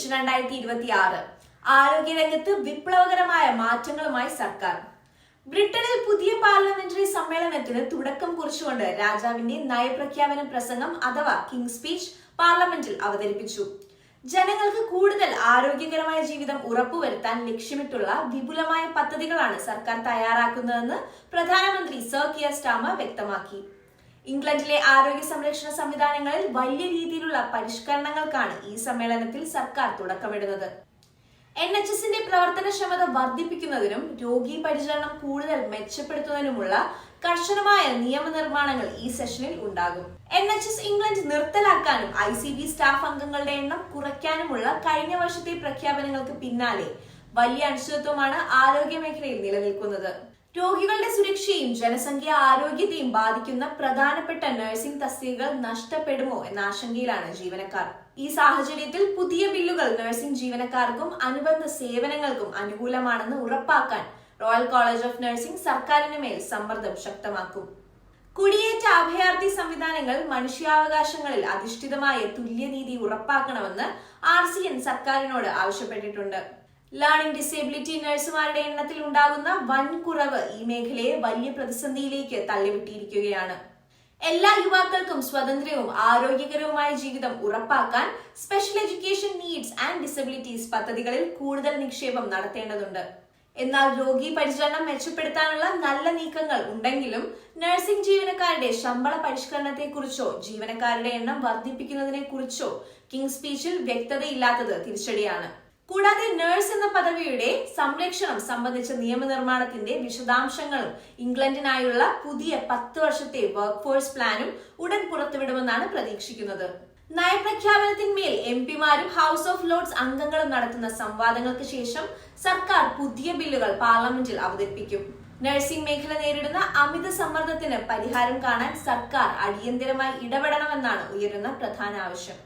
Vision 2026 ആരോഗ്യരംഗത്ത് വിപ്ലവകരമായ മാറ്റങ്ങളുമായി സർക്കാർ. ബ്രിട്ടനിൽ പുതിയ പാർലമെന്ററി സമ്മേളനത്തിന് തുടക്കം കുറിച്ചുകൊണ്ട് രാജാവിന്റെ നയപ്രഖ്യാപന പ്രസംഗം അഥവാ കിങ് സ്പീച്ച് പാർലമെന്റിൽ അവതരിപ്പിച്ചു. ജനങ്ങൾക്ക് കൂടുതൽ ആരോഗ്യകരമായ ജീവിതം ഉറപ്പുവരുത്താൻ ലക്ഷ്യമിട്ടുള്ള വിപുലമായ പദ്ധതികളാണ് സർക്കാർ തയ്യാറാക്കുന്നതെന്ന് പ്രധാനമന്ത്രി സർ കിയർ സ്റ്റാർമർ വ്യക്തമാക്കി. ഇംഗ്ലണ്ടിലെ ആരോഗ്യ സംരക്ഷണ സംവിധാനങ്ങളിൽ വലിയ രീതിയിലുള്ള പരിഷ്കരണങ്ങൾക്കാണ് ഈ സമ്മേളനത്തിൽ സർക്കാർ തുടക്കമിടുന്നത്. NHSന്റെ പ്രവർത്തനക്ഷമത വർദ്ധിപ്പിക്കുന്നതിനും രോഗി പരിചരണം കൂടുതൽ മെച്ചപ്പെടുത്തുന്നതിനുമുള്ള കർശനമായ നിയമനിർമ്മാണങ്ങൾ ഈ സെഷനിൽ ഉണ്ടാകും. NHS ഇംഗ്ലണ്ട് നിർത്തലാക്കാനും ICB സ്റ്റാഫ് അംഗങ്ങളുടെ എണ്ണം കുറയ്ക്കാനുമുള്ള കഴിഞ്ഞ വർഷത്തെ പ്രഖ്യാപനങ്ങൾക്ക് പിന്നാലെ വലിയ അനിശ്ചിതത്വമാണ് ആരോഗ്യ മേഖലയിൽ നിലനിൽക്കുന്നത്. രോഗികളുടെ സുരക്ഷയും ജനസംഖ്യ ആരോഗ്യത്തെയും ബാധിക്കുന്ന പ്രധാനപ്പെട്ട നഴ്സിംഗ് തസ്തികകൾ നഷ്ടപ്പെടുമോ എന്ന ആശങ്കയിലാണ് ജീവനക്കാർ. ഈ സാഹചര്യത്തിൽ പുതിയ ബില്ലുകൾ നഴ്സിംഗ് ജീവനക്കാർക്കും അനുബന്ധ സേവനങ്ങൾക്കും അനുകൂലമാണെന്ന് ഉറപ്പാക്കാൻ റോയൽ കോളേജ് ഓഫ് നഴ്സിംഗ് സർക്കാരിന് മേൽ സമ്മർദ്ദം ശക്തമാക്കും. കുടിയേറ്റ അഭയാർത്ഥി സംവിധാനങ്ങൾ മനുഷ്യാവകാശങ്ങളിൽ അധിഷ്ഠിതമായ തുല്യനീതി ഉറപ്പാക്കണമെന്ന് RCN സർക്കാരിനോട് ആവശ്യപ്പെട്ടിട്ടുണ്ട്. ലേണിംഗ് ഡിസേബിലിറ്റി നഴ്സുമാരുടെ എണ്ണത്തിൽ ഉണ്ടാകുന്ന വൻ കുറവ് ഈ മേഖലയെ വലിയ പ്രതിസന്ധിയിലേക്ക് തള്ളിവിട്ടിരിക്കുകയാണ്. എല്ലാ യുവാക്കൾക്കും സ്വതന്ത്രവും ആരോഗ്യകരവുമായ ജീവിതം ഉറപ്പാക്കാൻ special education needs and disabilities പദ്ധതികളിൽ കൂടുതൽ നിക്ഷേപം നടത്തേണ്ടതുണ്ട്. എന്നാൽ രോഗി പരിചരണം മെച്ചപ്പെടുത്താനുള്ള നല്ല നീക്കങ്ങൾ ഉണ്ടെങ്കിലും നഴ്സിംഗ് ജീവനക്കാരുടെ ശമ്പള പരിഷ്കരണത്തെക്കുറിച്ചോ ജീവനക്കാരുടെ എണ്ണം വർദ്ധിപ്പിക്കുന്നതിനെ കുറിച്ചോ കിങ് സ്പീച്ചിൽ വ്യക്തതയില്ലാത്തത് തിരിച്ചടിയാണ്. കൂടാതെ നഴ്സ് എന്ന പദവിയുടെ സംരക്ഷണം സംബന്ധിച്ച നിയമനിർമ്മാണത്തിന്റെ വിശദാംശങ്ങളും ഇംഗ്ലണ്ടിനായുള്ള പുതിയ 10 വർഷത്തെ വർക്ക് ഫോഴ്സ് പ്ലാനും ഉടൻ പുറത്തുവിടുമെന്നാണ് പ്രതീക്ഷിക്കുന്നത്. നയപ്രഖ്യാപനത്തിന്മേൽ MPമാരും ഹൗസ് ഓഫ് ലോർഡ്സ് അംഗങ്ങളും നടത്തുന്ന സംവാദങ്ങൾക്ക് ശേഷം സർക്കാർ പുതിയ ബില്ലുകൾ പാർലമെന്റിൽ അവതരിപ്പിക്കും. നഴ്സിംഗ് മേഖല നേരിടുന്ന അമിത സമ്മർദ്ദത്തിന് പരിഹാരം കാണാൻ സർക്കാർ അടിയന്തരമായി ഇടപെടണമെന്നാണ് ഉയരുന്ന പ്രധാന ആവശ്യം.